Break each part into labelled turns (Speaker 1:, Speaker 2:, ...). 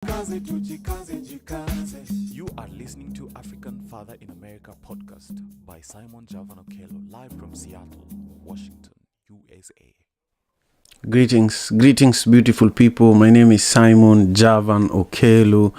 Speaker 1: You are listening to African Father in America podcast by Simon Javan Okello, live from Seattle, Washington, USA.
Speaker 2: Greetings, beautiful people. My name is Simon Javan Okello.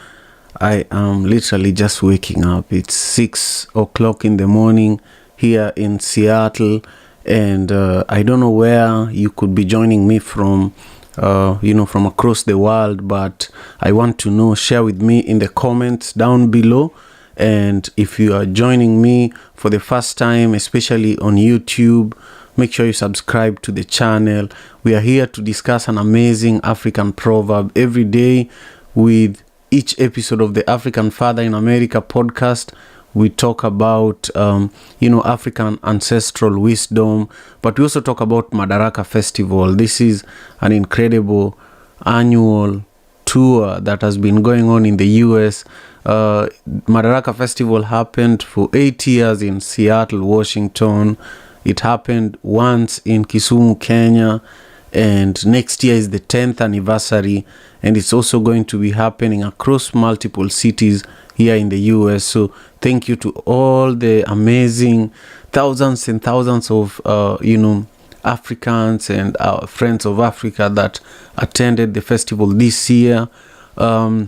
Speaker 2: I am literally just waking up. It's 6 o'clock in the morning here in Seattle, and I don't know where you could be joining me from. From across the world, but I want to know. Share with me in the comments down below. And if you are joining me for the first time, especially on YouTube, make sure you subscribe to the channel. We are here to discuss an amazing African proverb every day. With each episode of the African Father in America podcast, we talk about, African ancestral wisdom, but we also talk about Madaraka Festival. This is an incredible annual tour that has been going on in the US. Madaraka Festival happened for 8 years in Seattle, Washington. It happened once in Kisumu, Kenya. And next year is the 10th anniversary, and it's also going to be happening across multiple cities here in the US. So thank you to all the amazing thousands and thousands of Africans and our friends of Africa that attended the festival this year. I'll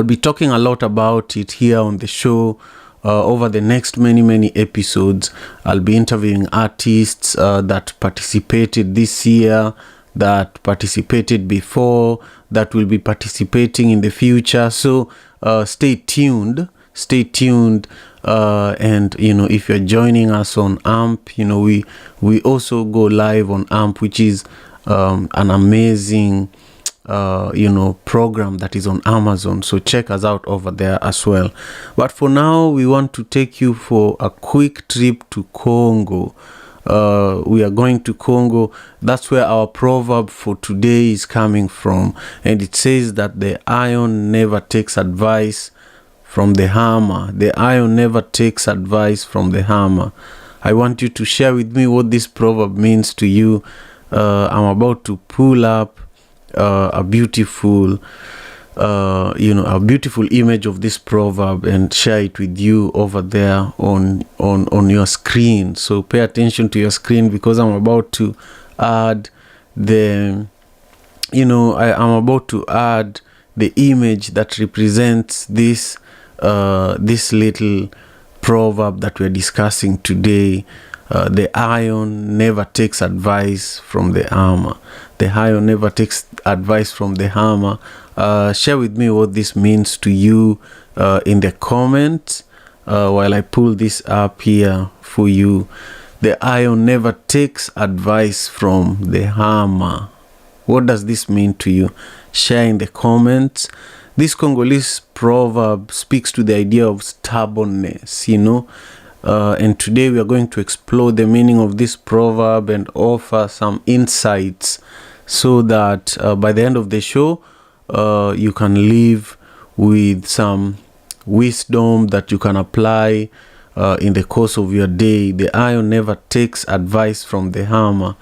Speaker 2: be talking a lot about it here on the show. Over the next many episodes, I'll be interviewing artists that participated this year, that participated before, that will be participating in the future. So stay tuned. And if you're joining us on AMP, we also go live on AMP, which is an amazing program that is on Amazon. So check us out over there as well. But for now, we want to take you for a quick trip to Congo. We are going to Congo. That's where our proverb for today is coming from. And it says that the iron never takes advice from the hammer. The iron never takes advice from the hammer. I want you to share with me what this proverb means to you. I'm about to pull up a beautiful image of this proverb and share it with you over there on your screen. So pay attention to your screen, because I'm about to add the image that represents this little proverb that we're discussing today. The iron never takes advice from the hammer. The iron never takes advice from the hammer. Share with me what this means to you in the comments while I pull this up here for you. The iron never takes advice from the hammer. What does this mean to you? Share in the comments. This Congolese proverb speaks to the idea of stubbornness, and today we are going to explore the meaning of this proverb and offer some insights so that by the end of the show, you can live with some wisdom that you can apply in the course of your day. The iron never takes advice from the hammer.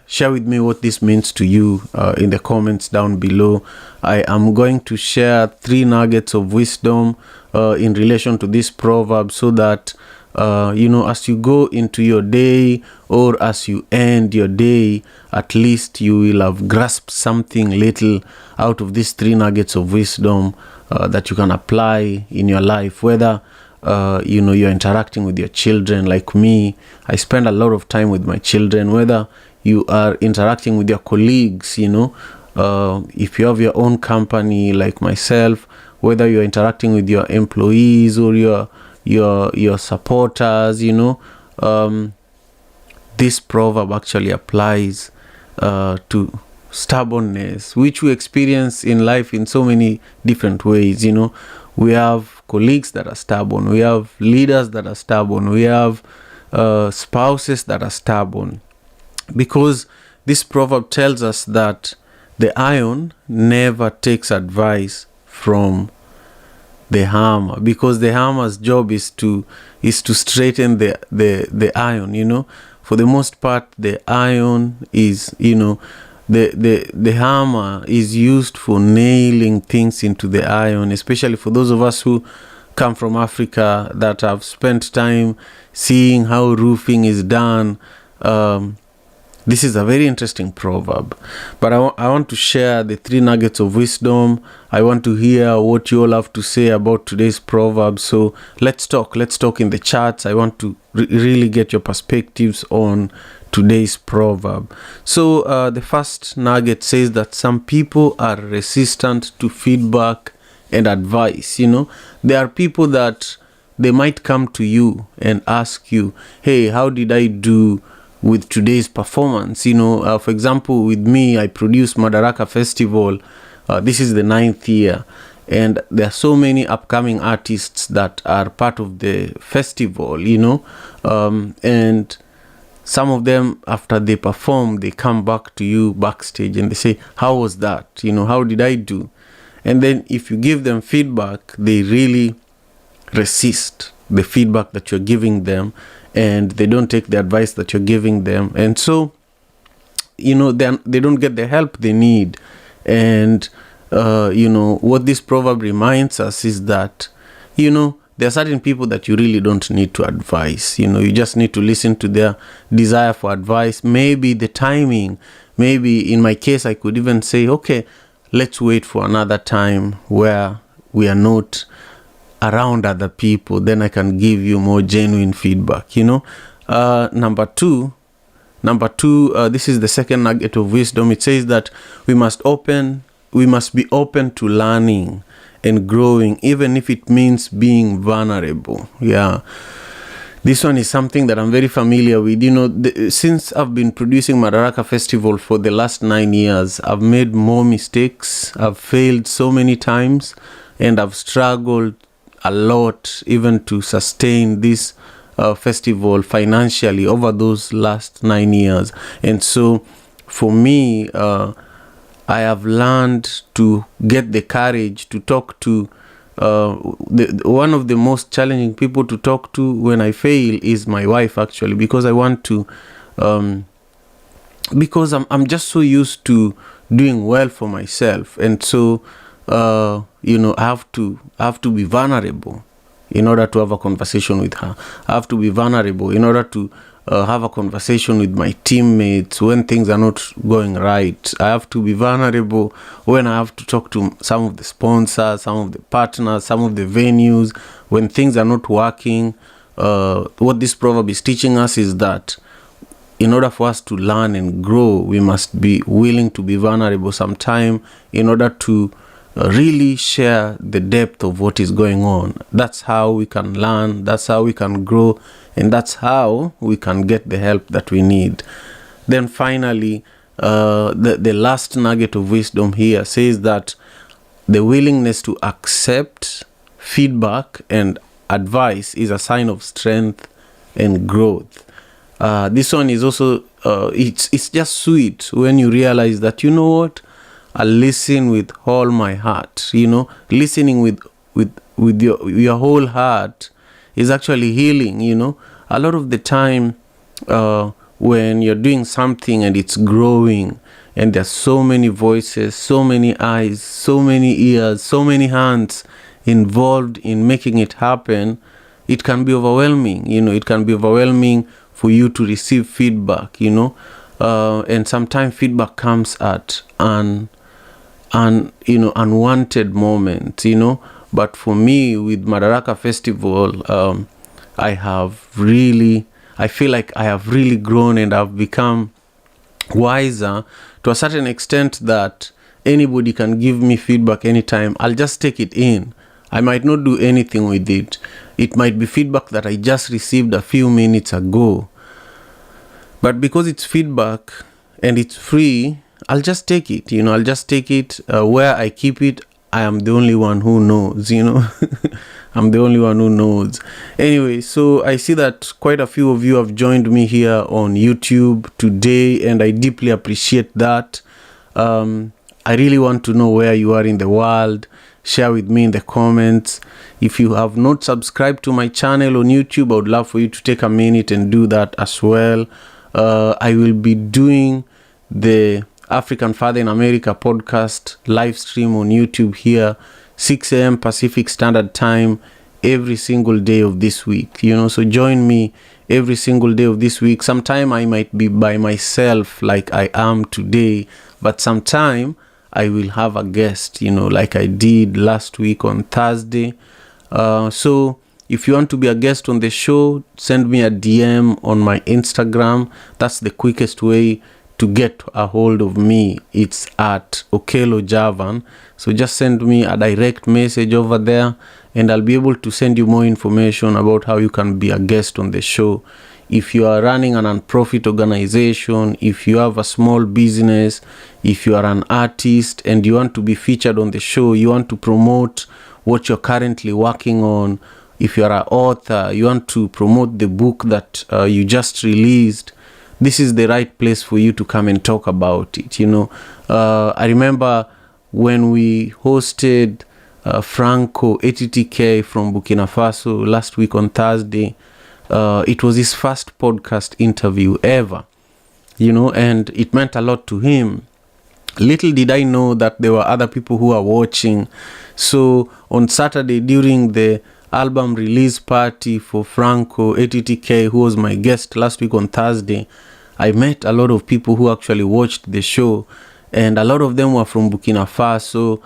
Speaker 2: Share with me what this means to you in the comments down below. I am going to share 3 nuggets of wisdom in relation to this proverb, so that as you go into your day, or as you end your day, at least you will have grasped something little out of these 3 nuggets of wisdom that you can apply in your life. Whether you're interacting with your children, like me, I spend a lot of time with my children. Whether you are interacting with your colleagues, if you have your own company like myself, whether you're interacting with your employees or your supporters, this proverb actually applies to stubbornness, which we experience in life in so many different ways. We have colleagues that are stubborn, we have leaders that are stubborn, we have spouses that are stubborn, because this proverb tells us that the iron never takes advice from the hammer, because the hammer's job is to straighten the iron. For the most part, the iron is the hammer is used for nailing things into the iron, especially for those of us who come from Africa that have spent time seeing how roofing is done. This is a very interesting proverb. But I want to share the 3 nuggets of wisdom. I want to hear what you all have to say about today's proverb. So let's talk in the chats. I want to really get your perspectives on today's proverb. So the first nugget says that some people are resistant to feedback and advice. There are people that they might come to you and ask you, hey, how did I do with today's performance? For example, with me, I produce Madaraka Festival. This is the 9th year, and there are so many upcoming artists that are part of the festival, and some of them, after they perform, they come back to you backstage and they say, how was that? How did I do? And then if you give them feedback, they really resist the feedback that you're giving them, and they don't take the advice that you're giving them. And so, they don't get the help they need. And, what this proverb reminds us is that, there are certain people that you really don't need to advise. You just need to listen to their desire for advice. Maybe the timing, maybe in my case, I could even say, okay, let's wait for another time where we are not around other people, then I can give you more genuine feedback. Number two, this is the second nugget of wisdom. It says that we must be open to learning and growing, even if it means being vulnerable. This one is something that I'm very familiar with. Since I've been producing Madaraka Festival for the last 9 years, I've made more mistakes. I've failed so many times, and I've struggled a lot even to sustain this festival financially over those last 9 years. And so for me, I have learned to get the courage to talk to one of the most challenging people to talk to when I fail is my wife, actually, because I want to because I'm just so used to doing well for myself. And so I have to be vulnerable in order to have a conversation with her. I have to be vulnerable in order to have a conversation with my teammates when things are not going right. I have to be vulnerable when I have to talk to some of the sponsors, some of the partners, some of the venues, when things are not working. What this proverb is teaching us is that in order for us to learn and grow, we must be willing to be vulnerable sometime in order to really share the depth of what is going on. That's how we can learn, that's how we can grow, and that's how we can get the help that we need. Then finally, the last nugget of wisdom here says that the willingness to accept feedback and advice is a sign of strength and growth. This one is also, it's just sweet when you realize that, you know what, I listen with all my heart. Listening with your whole heart is actually healing. A lot of the time when you're doing something and it's growing and there's so many voices, so many eyes, so many ears, so many hands involved in making it happen, it can be overwhelming. It can be overwhelming for you to receive feedback, and sometimes feedback comes at unwanted moment, but for me with Madaraka Festival, I feel like I have really grown and I've become wiser to a certain extent that anybody can give me feedback anytime. I'll just take it in. I might not do anything with it. It might be feedback that I just received a few minutes ago, but because it's feedback and it's free, I'll just take it. I'll just take it. Where I keep it, I am the only one who knows. I'm the only one who knows. Anyway, so I see that quite a few of you have joined me here on YouTube today, and I deeply appreciate that. I really want to know where you are in the world. Share with me in the comments. If you have not subscribed to my channel on YouTube, I would love for you to take a minute and do that as well. I will be doing the African Father in America podcast live stream on YouTube here, 6 a.m. Pacific Standard Time, every single day of this week. So join me every single day of this week. Sometime I might be by myself like I am today, but sometime I will have a guest, like I did last week on Thursday. So if you want to be a guest on the show, send me a DM on my Instagram. That's the quickest way to get a hold of me. It's at Okello Javan. So just send me a direct message over there, and I'll be able to send you more information about how you can be a guest on the show. If you are running an nonprofit organization, if you have a small business, if you are an artist and you want to be featured on the show, you want to promote what you're currently working on, if you're an author, you want to promote the book that you just released, this is the right place for you to come and talk about it. I remember when we hosted Franco ATTK from Burkina Faso last week on Thursday. It was his first podcast interview ever, and it meant a lot to him. Little did I know that there were other people who are watching. So on Saturday, during the album release party for Franco ATTK, who was my guest last week on Thursday, I met a lot of people who actually watched the show, and a lot of them were from Burkina Faso.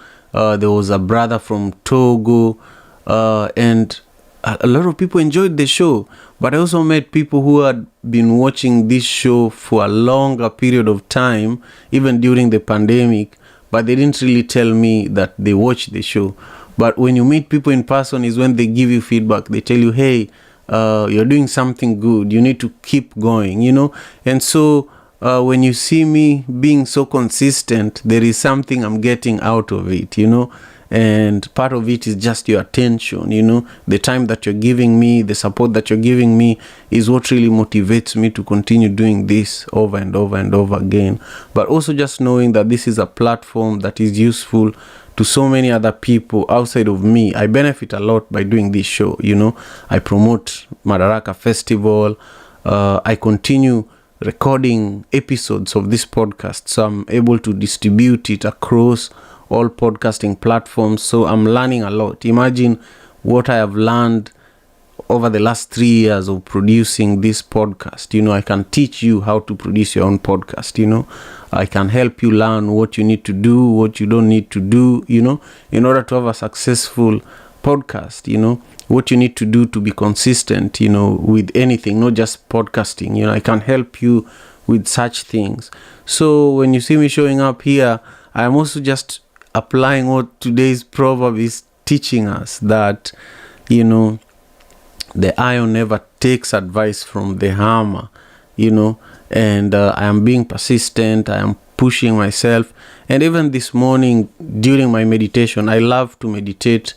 Speaker 2: There was a brother from Togo, and a lot of people enjoyed the show. But I also met people who had been watching this show for a longer period of time, even during the pandemic, but they didn't really tell me that they watched the show. But when you meet people in person is when they give you feedback. They tell you, hey, you're doing something good. You need to keep going, And so when you see me being so consistent, there is something I'm getting out of it, And part of it is just your attention, The time that you're giving me, the support that you're giving me is what really motivates me to continue doing this over and over and over again. But also just knowing that this is a platform that is useful to so many other people outside of me. I benefit a lot by doing this show, I promote Madaraka Festival. I continue recording episodes of this podcast, so I'm able to distribute it across all podcasting platforms. So I'm learning a lot. Imagine what I have learned over the last 3 years of producing this podcast. I can teach you how to produce your own podcast. I can help you learn what you need to do, what you don't need to do, in order to have a successful podcast, what you need to do to be consistent, with anything, not just podcasting. I can help you with such things. So when you see me showing up here, I am also just applying what today's proverb is teaching us, that, the iron never takes advice from the hammer, and I am being persistent. I am pushing myself. And even this morning during my meditation, I love to meditate.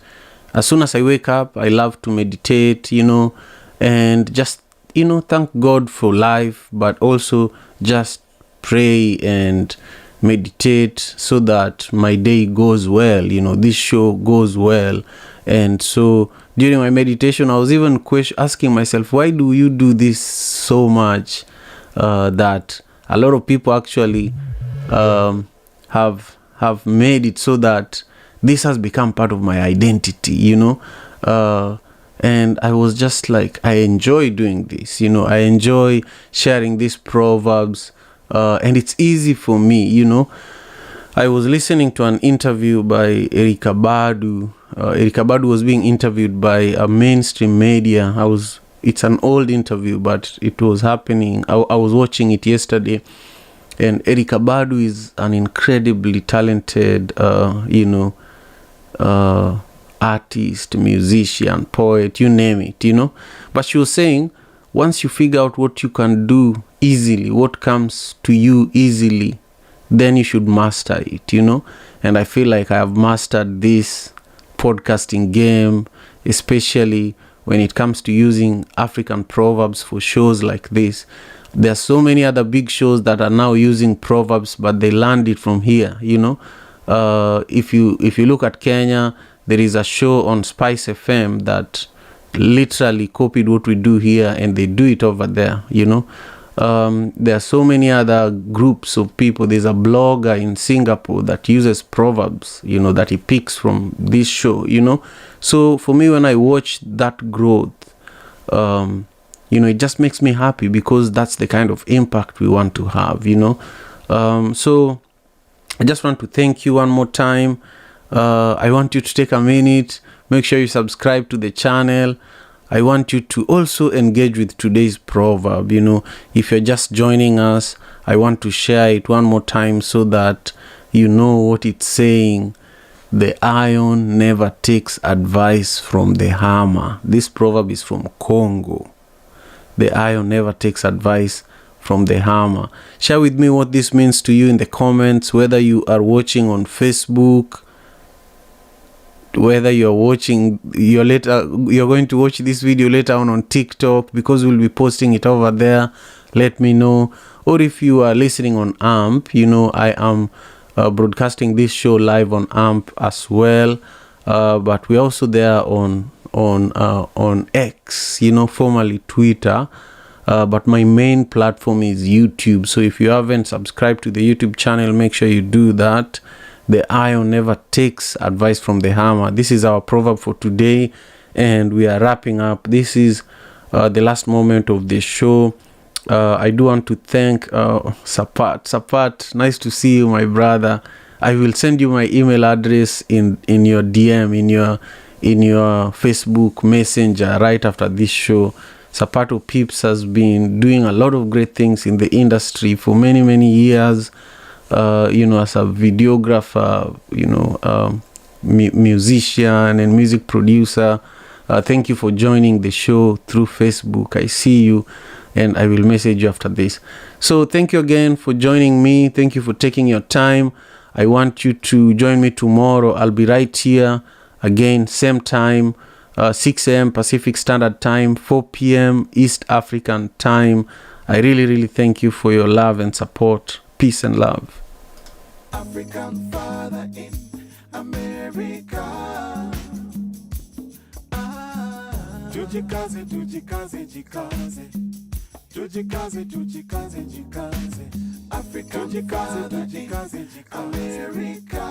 Speaker 2: As soon as I wake up, I love to meditate, and just, thank God for life, but also just pray and meditate so that my day goes well, this show goes well. And so during my meditation, I was even asking myself, why do you do this so much, that a lot of people actually have made it so that this has become part of my identity, and I was just like, I enjoy doing this, I enjoy sharing these proverbs, and it's easy for me, I was listening to an interview by Erika Badu. Erika Badu was being interviewed by a mainstream media. It's an old interview, but it was happening. I was watching it yesterday, and Erika Badu is an incredibly talented, artist, musician, poet, you name it, But she was saying, once you figure out what you can do easily, what comes to you easily, then you should master it, And I feel like I have mastered this podcasting game, especially when it comes to using African proverbs for shows like this. There are so many other big shows that are now using proverbs, but they learned it from here, If you look at Kenya, there is a show on Spice FM that literally copied what we do here, and they do it over there, There are so many other groups of people. There's a blogger in Singapore that uses proverbs, that he picks from this show, So for me, when I watch that growth, it just makes me happy, because that's the kind of impact we want to have, So I just want to thank you one more time. I want you to take a minute, make sure you subscribe to the channel. I want you to also engage with today's proverb. If you're just joining us, I want to share it one more time so that you know what it's saying. The iron never takes advice from the hammer. This proverb is from Congo. The iron never takes advice from the hammer. Share with me what this means to you in the comments, whether you are watching on Facebook, whether you're watching, you're going to watch this video later on TikTok, because we'll be posting it over there. Let me know. Or if you are listening on AMP, I am broadcasting this show live on AMP as well. But we're also there on X, formerly Twitter. But my main platform is YouTube. So if you haven't subscribed to the YouTube channel, make sure you do that. The iron never takes advice from the hammer. This is our proverb for today, and we are wrapping up. This is the last moment of the show. I do want to thank Sapat. Nice to see you, my brother. I will send you my email address in your DM, in your Facebook Messenger right after this show. Sapato Pips has been doing a lot of great things in the industry for many, many years. As a videographer, musician and music producer. Thank you for joining the show through Facebook. I see you, and I will message you after this. So thank you again for joining me. Thank you for taking your time. I want you to join me tomorrow. I'll be right here again, same time, 6 a.m. Pacific Standard Time, 4 p.m. East African Time. I really, really thank you for your love and support. Peace and love.
Speaker 1: African father in America. Tujikaze, tujikaze, jikaze. Tujikaze, tujikaze, jikaze. African father in America.